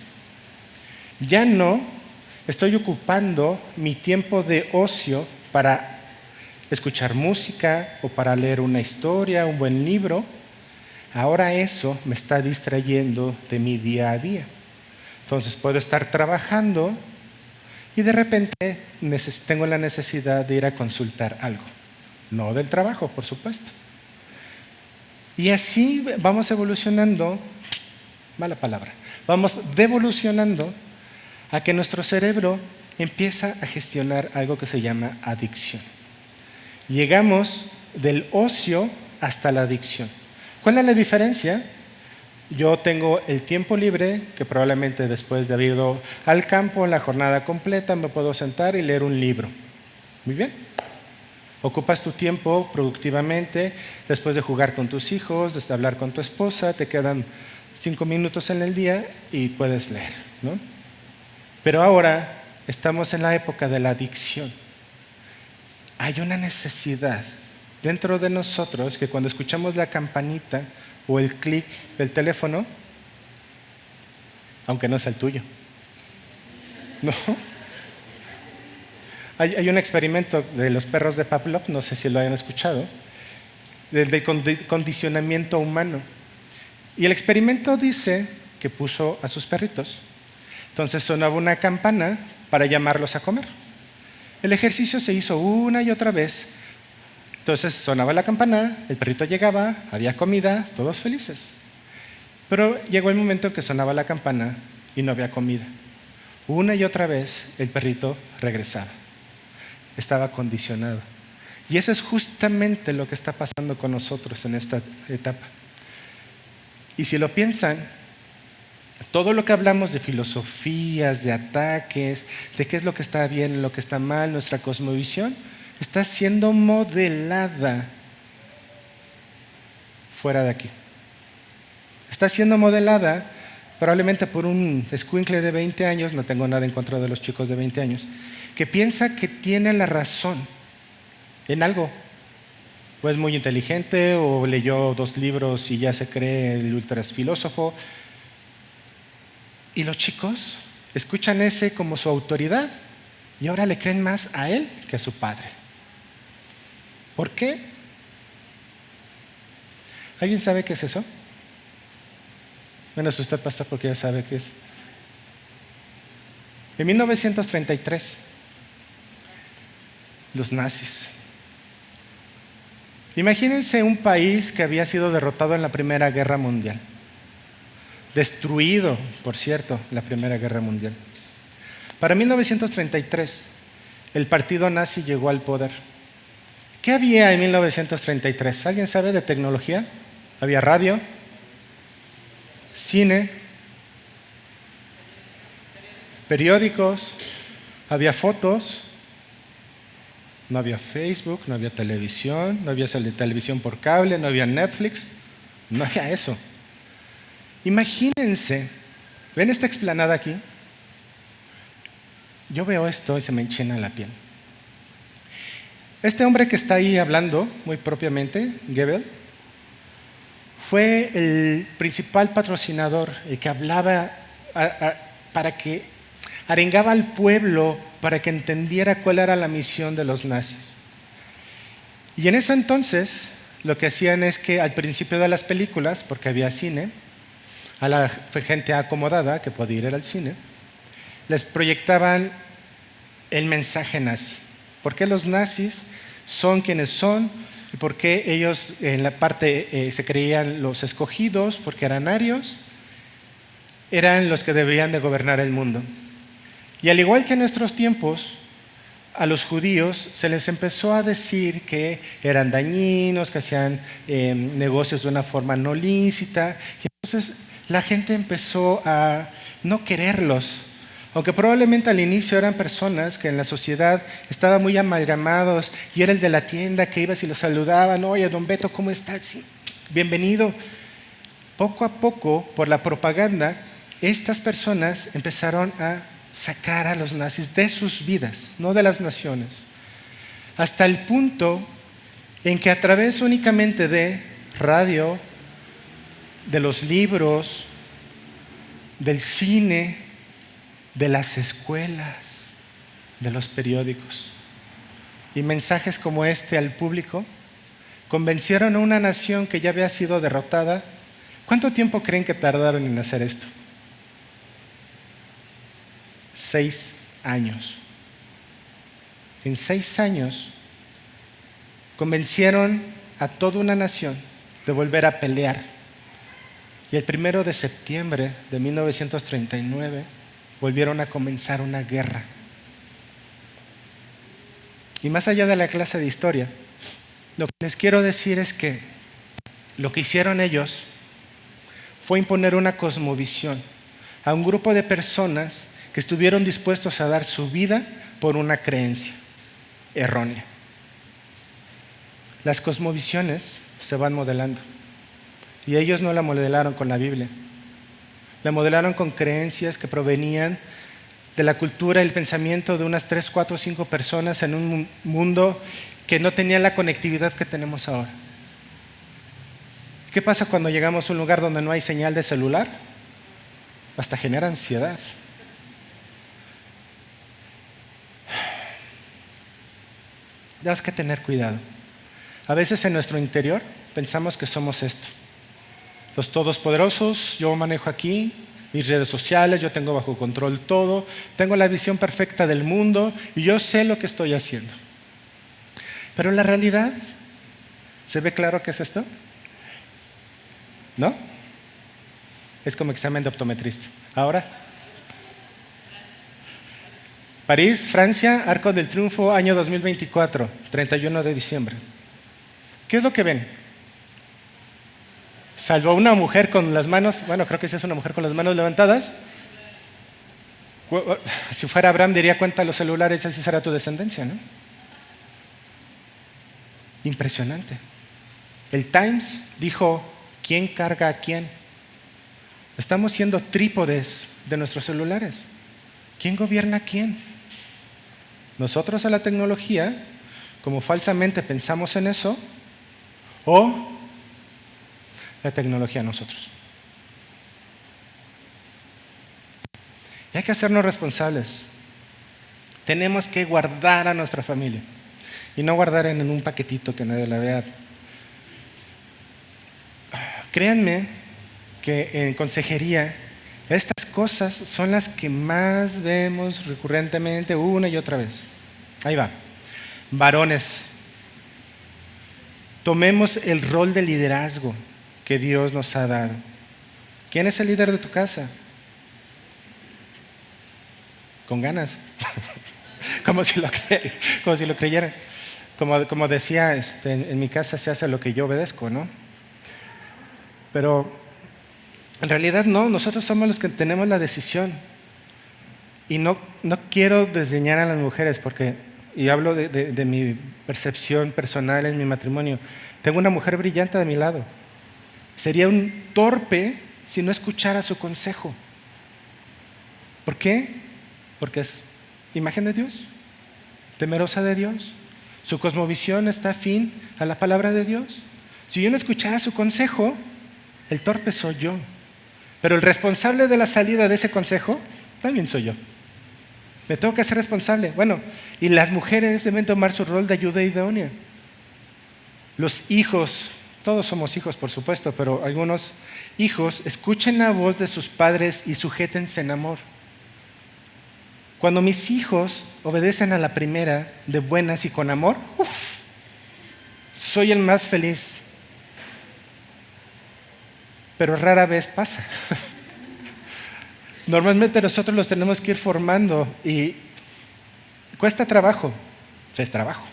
Ya no estoy ocupando mi tiempo de ocio para escuchar música o para leer una historia, un buen libro. Ahora eso me está distrayendo de mi día a día. Entonces puedo estar trabajando y de repente tengo la necesidad de ir a consultar algo. No del trabajo, por supuesto. Y así vamos evolucionando, mala palabra, vamos devolucionando a que nuestro cerebro empieza a gestionar algo que se llama adicción. Llegamos del ocio hasta la adicción. ¿Cuál es la diferencia? Yo tengo el tiempo libre, que probablemente después de haber ido al campo en la jornada completa me puedo sentar y leer un libro. Muy bien. Ocupas tu tiempo productivamente, después de jugar con tus hijos, de hablar con tu esposa, te quedan 5 minutos en el día y puedes leer, ¿no? Pero ahora estamos en la época de la adicción. Hay una necesidad dentro de nosotros que cuando escuchamos la campanita o el clic del teléfono, aunque no sea el tuyo, ¿no? Hay un experimento de los perros de Pavlov, no sé si lo hayan escuchado, del condicionamiento humano. Y el experimento dice que puso a sus perritos. Entonces sonaba una campana para llamarlos a comer. El ejercicio se hizo una y otra vez. Entonces sonaba la campana, el perrito llegaba, había comida, todos felices. Pero llegó el momento en que sonaba la campana y no había comida. Una y otra vez el perrito regresaba. Estaba condicionado. Y eso es justamente lo que está pasando con nosotros en esta etapa. Y si lo piensan, todo lo que hablamos de filosofías, de ataques, de qué es lo que está bien, lo que está mal, nuestra cosmovisión, está siendo modelada fuera de aquí. Está siendo modelada probablemente por un escuincle de 20 años, no tengo nada en contra de los chicos de 20 años, que piensa que tiene la razón en algo. O es muy inteligente, o leyó 2 libros y ya se cree el ultrafilósofo. Y los chicos escuchan ese como su autoridad y ahora le creen más a él que a su padre. ¿Por qué? ¿Alguien sabe qué es eso? Bueno, es usted, pastor, porque ya sabe qué es. En 1933, los nazis. Imagínense un país que había sido derrotado en la Primera Guerra Mundial. Destruido, por cierto, la Primera Guerra Mundial. Para 1933, el partido nazi llegó al poder. ¿Qué había en 1933? ¿Alguien sabe de tecnología? Había radio, cine, periódicos, había fotos, no había Facebook, no había televisión, no había televisión por cable, no había Netflix, no había eso. Imagínense, ¿ven esta explanada aquí? Yo veo esto y se me enchina la piel. Este hombre que está ahí hablando, muy propiamente, Goebbels, fue el principal patrocinador, el que hablaba para que arengaba al pueblo para que entendiera cuál era la misión de los nazis. Y en ese entonces, lo que hacían es que al principio de las películas, porque había cine, a la gente acomodada que podía ir al cine, les proyectaban el mensaje nazi. ¿Por qué los nazis son quienes son? ¿Y por qué ellos en la parte se creían los escogidos? Porque eran arios, eran los que debían de gobernar el mundo. Y al igual que en nuestros tiempos, a los judíos se les empezó a decir que eran dañinos, que hacían negocios de una forma no lícita. Y entonces la gente empezó a no quererlos. Aunque probablemente al inicio eran personas que en la sociedad estaban muy amalgamados y era el de la tienda que ibas y los saludaban. Oye, don Beto, ¿cómo estás? Sí, bienvenido. Poco a poco, por la propaganda, estas personas empezaron a sacar a los nazis de sus vidas, no de las naciones, hasta el punto en que a través únicamente de radio, de los libros, del cine, de las escuelas, de los periódicos y mensajes como este al público, convencieron a una nación que ya había sido derrotada. ¿Cuánto tiempo creen que tardaron en hacer esto? 6 años. En 6 años convencieron a toda una nación de volver a pelear. Y el 1 de septiembre de 1939 volvieron a comenzar una guerra. Y más allá de la clase de historia, lo que les quiero decir es que lo que hicieron ellos fue imponer una cosmovisión a un grupo de personas que estuvieron dispuestos a dar su vida por una creencia errónea. Las cosmovisiones se van modelando y ellos no la modelaron con la Biblia, la modelaron con creencias que provenían de la cultura y el pensamiento de unas 3, 4, 5 personas en un mundo que no tenía la conectividad que tenemos ahora. ¿Qué pasa cuando llegamos a un lugar donde no hay señal de celular? Hasta genera ansiedad. Tenemos que tener cuidado. A veces en nuestro interior pensamos que somos esto. Los todopoderosos, yo manejo aquí mis redes sociales, yo tengo bajo control todo, tengo la visión perfecta del mundo y yo sé lo que estoy haciendo. Pero en la realidad, ¿se ve claro qué es esto? ¿No? Es como examen de optometrista. Ahora, París, Francia, Arco del Triunfo, año 2024, 31 de diciembre. ¿Qué es lo que ven? Salvo una mujer con las manos, bueno, creo que esa es una mujer con las manos levantadas. Si fuera Abraham diría, cuenta los celulares, así será tu descendencia, ¿no? Impresionante. El Times dijo, ¿quién carga a quién? Estamos siendo trípodes de nuestros celulares. ¿Quién gobierna a quién? Nosotros a la tecnología, como falsamente pensamos en eso, o la tecnología a nosotros. Y hay que hacernos responsables. Tenemos que guardar a nuestra familia y no guardar en un paquetito que nadie la vea. Créanme que en consejería estas cosas son las que más vemos recurrentemente una y otra vez. Ahí va. Varones, tomemos el rol de liderazgo que Dios nos ha dado. ¿Quién es el líder de tu casa? Con ganas. como si lo creyeran. Como decía, en mi casa se hace lo que yo obedezco, ¿no? Pero en realidad no, nosotros somos los que tenemos la decisión. Y no quiero desdeñar a las mujeres, y hablo de mi percepción personal en mi matrimonio. Tengo una mujer brillante de mi lado. Sería un torpe si no escuchara su consejo. ¿Por qué? Porque es imagen de Dios, temerosa de Dios. Su cosmovisión está afín a la palabra de Dios. Si yo no escuchara su consejo, el torpe soy yo. Pero el responsable de la salida de ese consejo también soy yo. Me tengo que hacer responsable. Bueno, y las mujeres deben tomar su rol de ayuda idónea. Los hijos, todos somos hijos por supuesto, pero algunos hijos escuchen la voz de sus padres y sujétense en amor. Cuando mis hijos obedecen a la primera de buenas y con amor, soy el más feliz. Pero rara vez pasa. Normalmente nosotros los tenemos que ir formando y cuesta trabajo, es trabajo.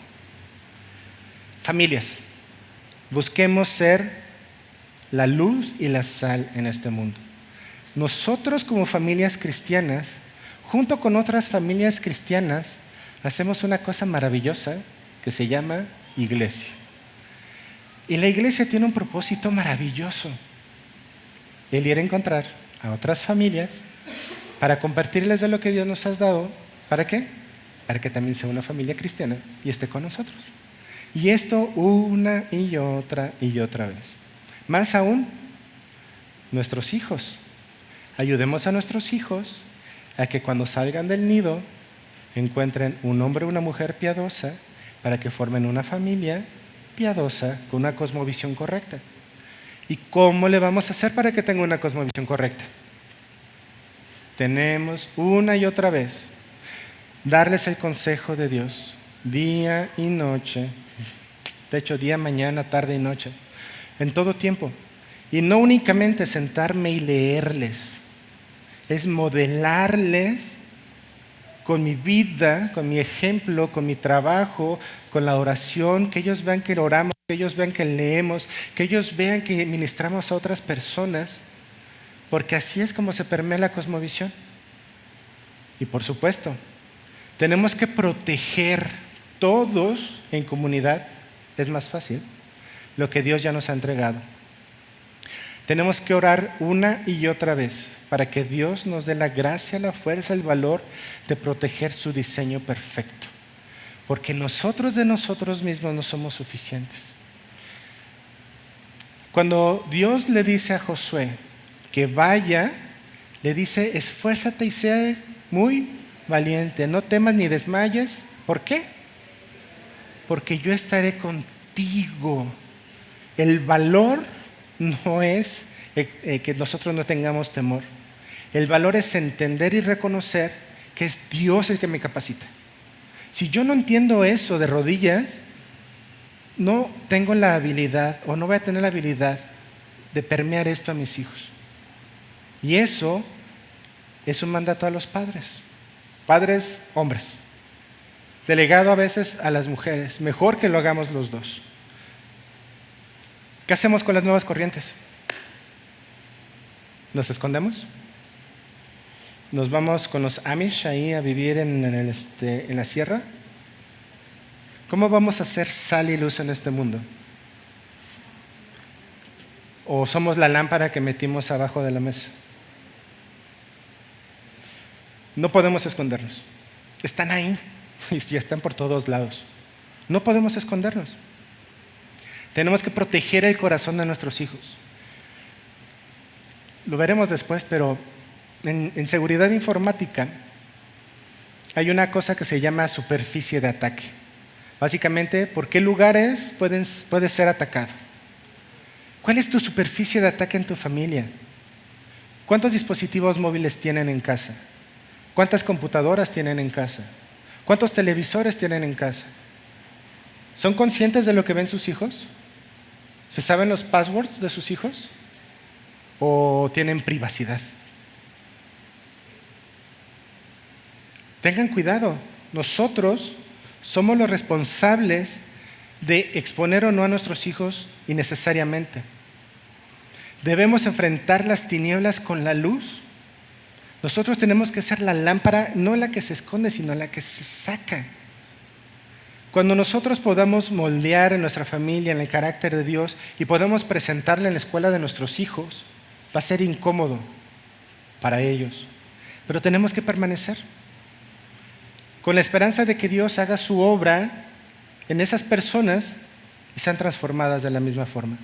Familias, busquemos ser la luz y la sal en este mundo. Nosotros como familias cristianas, junto con otras familias cristianas, hacemos una cosa maravillosa que se llama iglesia. Y la iglesia tiene un propósito maravilloso: el ir a encontrar a otras familias para compartirles de lo que Dios nos ha dado. ¿Para qué? Para que también sea una familia cristiana y esté con nosotros. Y esto una y otra vez. Más aún, nuestros hijos. Ayudemos a nuestros hijos a que cuando salgan del nido encuentren un hombre o una mujer piadosa para que formen una familia piadosa con una cosmovisión correcta. ¿Y cómo le vamos a hacer para que tenga una cosmovisión correcta? Tenemos una y otra vez darles el consejo de Dios día y noche, de hecho día, mañana, tarde y noche, en todo tiempo. Y no únicamente sentarme y leerles, es modelarles con mi vida, con mi ejemplo, con mi trabajo, con la oración, que ellos vean que oramos, que ellos vean que leemos, que ellos vean que ministramos a otras personas, porque así es como se permea la cosmovisión. Y por supuesto, tenemos que proteger todos en comunidad, es más fácil, lo que Dios ya nos ha entregado. Tenemos que orar una y otra vez para que Dios nos dé la gracia, la fuerza, el valor de proteger su diseño perfecto. Porque nosotros de nosotros mismos no somos suficientes. Cuando Dios le dice a Josué que vaya, le dice: esfuérzate y sea muy valiente, no temas ni desmayes. ¿Por qué? Porque yo estaré contigo. El valor no es que nosotros no tengamos temor. El valor es entender y reconocer que es Dios el que me capacita. Si yo no entiendo eso de rodillas, no tengo la habilidad o no voy a tener la habilidad de permear esto a mis hijos. Y eso es un mandato a los padres. Padres, hombres. Delegado a veces a las mujeres. Mejor que lo hagamos los dos. ¿Qué hacemos con las nuevas corrientes? ¿Nos escondemos? ¿Nos vamos con los Amish ahí a vivir en la sierra? ¿Cómo vamos a hacer sal y luz en este mundo? ¿O somos la lámpara que metimos abajo de la mesa? No podemos escondernos. Están ahí y ya están por todos lados. No podemos escondernos. Tenemos que proteger el corazón de nuestros hijos. Lo veremos después, pero en seguridad informática hay una cosa que se llama superficie de ataque. Básicamente, ¿por qué lugares puedes ser atacado? ¿Cuál es tu superficie de ataque en tu familia? ¿Cuántos dispositivos móviles tienen en casa? ¿Cuántas computadoras tienen en casa? ¿Cuántos televisores tienen en casa? ¿Son conscientes de lo que ven sus hijos? ¿Se saben los passwords de sus hijos? ¿O tienen privacidad? Tengan cuidado, nosotros somos los responsables de exponer o no a nuestros hijos innecesariamente. Debemos enfrentar las tinieblas con la luz. Nosotros tenemos que ser la lámpara, no la que se esconde, sino la que se saca. Cuando nosotros podamos moldear en nuestra familia, en el carácter de Dios, y podamos presentarle en la escuela de nuestros hijos, va a ser incómodo para ellos. Pero tenemos que permanecer con la esperanza de que Dios haga su obra en esas personas y sean transformadas de la misma forma.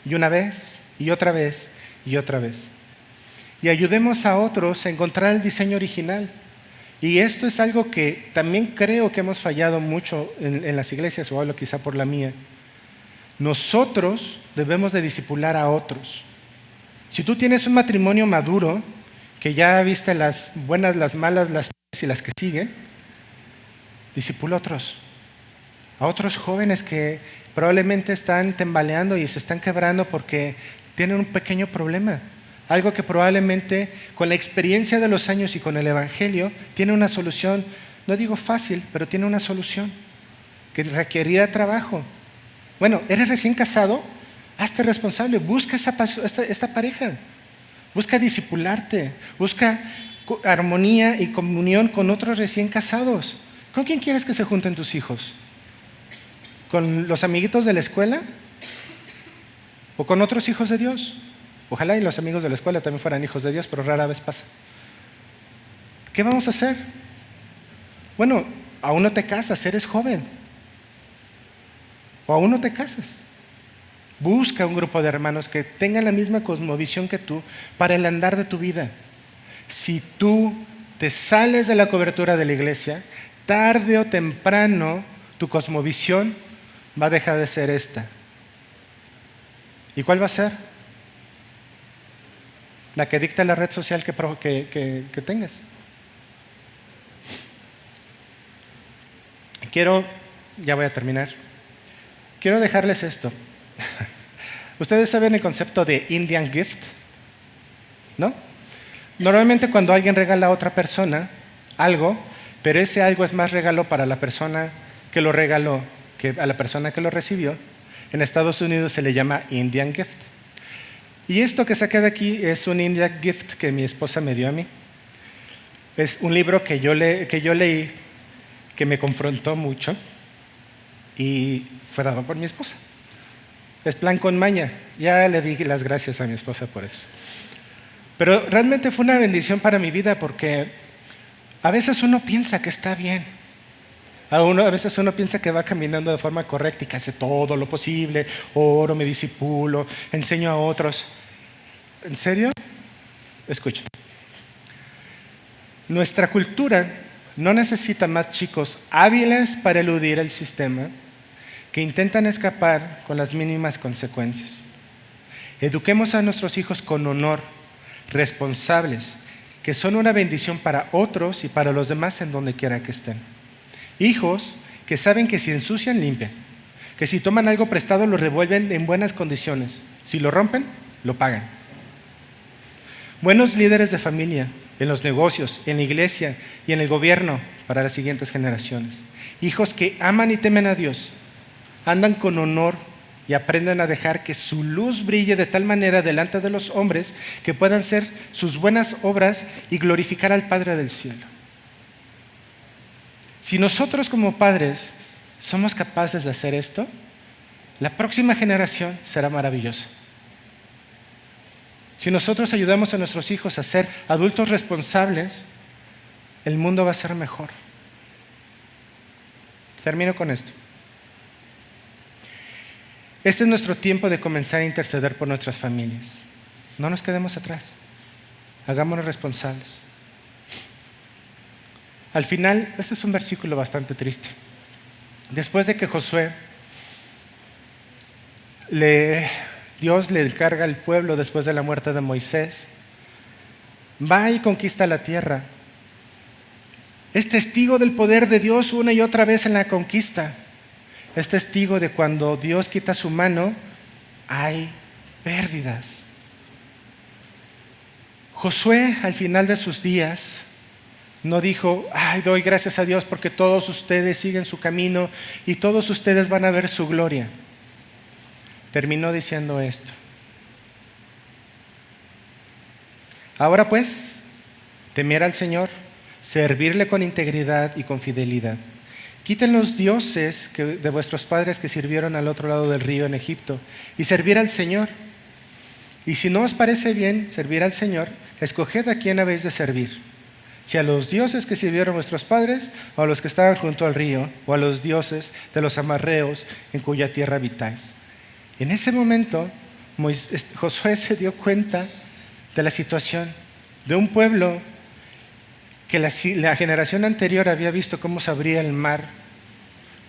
Y una vez, y otra vez, y otra vez. Y ayudemos a otros a encontrar el diseño original. Y esto es algo que también creo que hemos fallado mucho en las iglesias, o hablo quizá por la mía. Nosotros debemos de discipular a otros. Si tú tienes un matrimonio maduro, que ya viste las buenas, las malas, las peores y las que siguen, discipula a otros jóvenes que probablemente están tambaleando y se están quebrando porque tienen un pequeño problema. Algo que probablemente con la experiencia de los años y con el Evangelio tiene una solución, no digo fácil, pero tiene una solución que requerirá trabajo. Bueno, ¿eres recién casado? Hazte responsable, busca esta pareja, busca discipularte, busca armonía y comunión con otros recién casados. ¿Con quién quieres que se junten tus hijos? ¿Con los amiguitos de la escuela? ¿O con otros hijos de Dios? Ojalá y los amigos de la escuela también fueran hijos de Dios, pero rara vez pasa. ¿Qué vamos a hacer? Bueno, aún no te casas, eres joven. O aún no te casas. Busca un grupo de hermanos que tengan la misma cosmovisión que tú para el andar de tu vida. Si tú te sales de la cobertura de la iglesia, tarde o temprano tu cosmovisión va a dejar de ser esta. ¿Y cuál va a ser? La que dicta la red social que tengas. Ya voy a terminar. Quiero dejarles esto. Ustedes saben el concepto de Indian gift, ¿no? Normalmente cuando alguien regala a otra persona algo, pero ese algo es más regalo para la persona que lo regaló que a la persona que lo recibió, en Estados Unidos se le llama Indian gift. Y esto que saqué de aquí es un Indian gift que mi esposa me dio a mí. Es un libro que yo leí, que me confrontó mucho y fue dado por mi esposa. Es Plan con Maña. Ya le di las gracias a mi esposa por eso. Pero realmente fue una bendición para mi vida porque a veces uno piensa que está bien. A veces uno piensa que va caminando de forma correcta y que hace todo lo posible, oro, me disipulo, enseño a otros. ¿En serio? Escucha. Nuestra cultura no necesita más chicos hábiles para eludir el sistema que intentan escapar con las mínimas consecuencias. Eduquemos a nuestros hijos con honor, responsables, que son una bendición para otros y para los demás en donde quiera que estén. Hijos que saben que si ensucian, limpian, que si toman algo prestado lo revuelven en buenas condiciones, si lo rompen, lo pagan. Buenos líderes de familia, en los negocios, en la iglesia y en el gobierno para las siguientes generaciones. Hijos que aman y temen a Dios, andan con honor y aprendan a dejar que su luz brille de tal manera delante de los hombres que puedan ser sus buenas obras y glorificar al Padre del cielo. Si nosotros como padres somos capaces de hacer esto, la próxima generación será maravillosa. Si nosotros ayudamos a nuestros hijos a ser adultos responsables, el mundo va a ser mejor. Termino con esto. Este es nuestro tiempo de comenzar a interceder por nuestras familias. No nos quedemos atrás. Hagámonos responsables. Al final, este es un versículo bastante triste. Después de que Josué, Dios le encarga al pueblo después de la muerte de Moisés, va y conquista la tierra. Es testigo del poder de Dios una y otra vez en la conquista. Es testigo de cuando Dios quita su mano, hay pérdidas. Josué, al final de sus días, no dijo, doy gracias a Dios porque todos ustedes siguen su camino y todos ustedes van a ver su gloria. Terminó diciendo esto: Ahora pues, temer al Señor, servirle con integridad y con fidelidad. Quiten los dioses de vuestros padres que sirvieron al otro lado del río en Egipto y servir al Señor. Y si no os parece bien servir al Señor, escoged a quién habéis de servir, si a los dioses que sirvieron vuestros padres, o a los que estaban junto al río, o a los dioses de los amorreos en cuya tierra habitáis. En ese momento, Josué se dio cuenta de la situación de un pueblo que la generación anterior había visto cómo se abría el mar,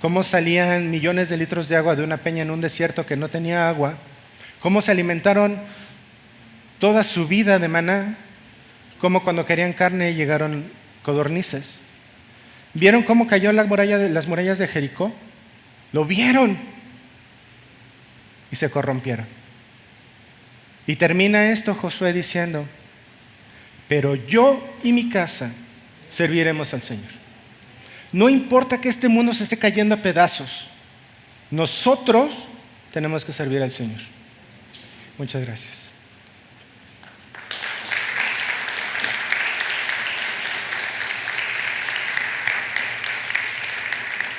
cómo salían millones de litros de agua de una peña en un desierto que no tenía agua, cómo se alimentaron toda su vida de maná, cómo cuando querían carne llegaron codornices. ¿Vieron cómo cayó las murallas de Jericó? Lo vieron y se corrompieron. Y termina esto Josué diciendo: pero yo y mi casa serviremos al Señor. No importa que este mundo se esté cayendo a pedazos, nosotros tenemos que servir al Señor. Muchas gracias.